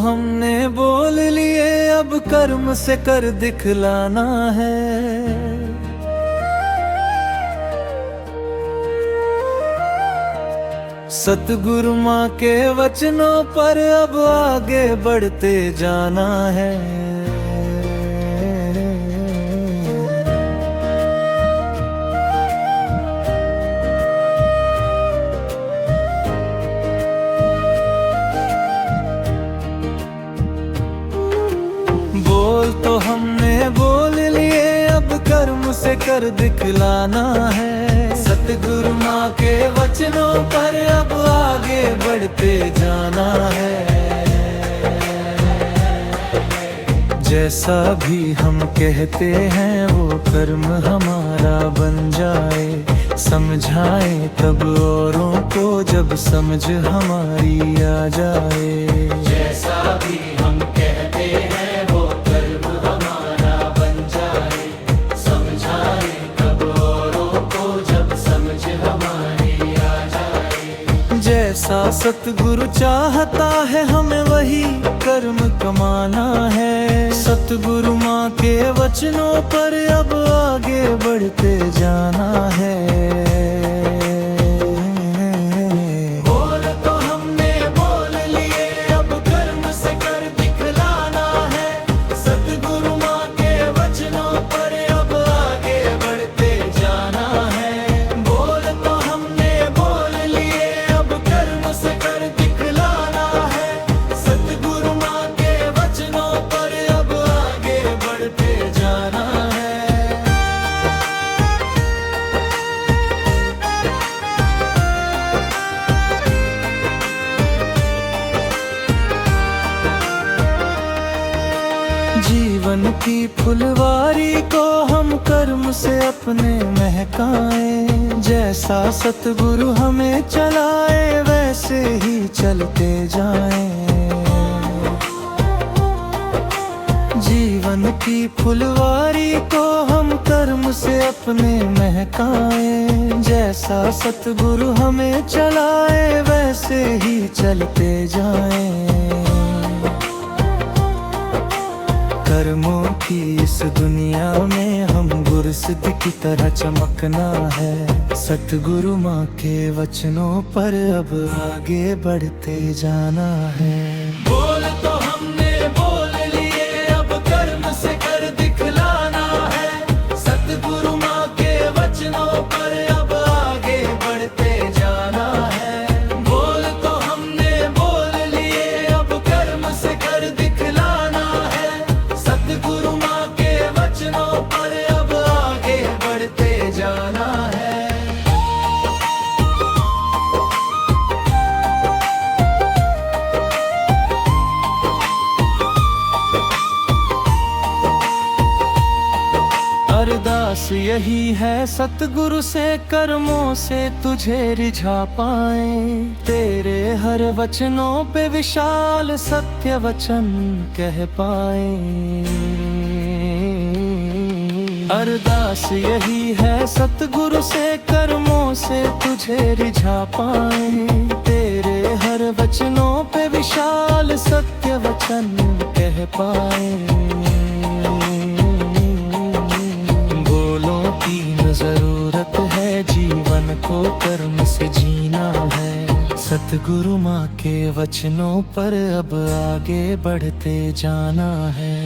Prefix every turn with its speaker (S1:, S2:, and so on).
S1: हमने बोल लिए, अब कर्म से कर दिखलाना है। सतगुरु माँ के वचनों पर अब आगे बढ़ते जाना है। बोल तो हमने बोल लिए, अब कर्म से कर दिखलाना है। सतगुरु माँ के वचनों पर अब आगे बढ़ते जाना है। जैसा भी हम कहते हैं वो कर्म हमारा बन जाए। समझाए तब औरों को जब समझ हमारी आ जाए।
S2: जैसा भी हम कहते हैं वो कर्म हमारा बन जाए। समझाए तब औरों को जब समझ हमारी आ जाए।
S1: जैसा सतगुरु चाहता है हमें वही कर्म कमाना है। सतगुरु माँ के वचनों पर अब आगे बढ़ते जाना है।
S2: बोल तो हमने बोल लिए, अब कर्म से कर दिखलाना है। सतगुरु माँ के वचनों पर अब आगे बढ़ते जाना है। बोल तो हमने बोल लिए, अब कर्म से कर दिखलाना है। सतगुरु माँ के वचनों पर अब आगे बढ़ते जाना है।
S1: जीवन की फुलवारी को हम कर्म से अपने महकाएं। जैसा सतगुरु हमें चलाए वैसे ही चलते जाएं। जीवन की फुलवारी को हम कर्म से अपने महकाएं। जैसा सतगुरु हमें चलाए वैसे ही चलते जाएं। कर्मों की इस दुनिया में हम गुरसिद्ध की तरह चमकना है। सतगुरु माँ के वचनों पर अब आगे बढ़ते जाना है।
S2: बोल तो हमने बोल लिए, अब कर्म से कर दिखलाना है। सतगुरु माँ के वचनों पर अब आगे बढ़ते जाना है। बोल तो हमने बोल लिए, अब कर्म से कर दिखलाना है। सतगुरु माँ के वचनों पर अब आगे बढ़ते जाना है।
S1: अरदास यही है सतगुरु से, कर्मों से तुझे रिझा पाए। तेरे हर वचनों पे विशाल सत्य वचन कह पाए। अरदास यही है सतगुरु से, कर्मों से तुझे रिझा पाए। तेरे हर वचनों पे विशाल सत्य वचन कह पाए। की न जरूरत है, जीवन को कर्म से जीना है। सतगुरु माँ के वचनों पर अब आगे बढ़ते जाना है।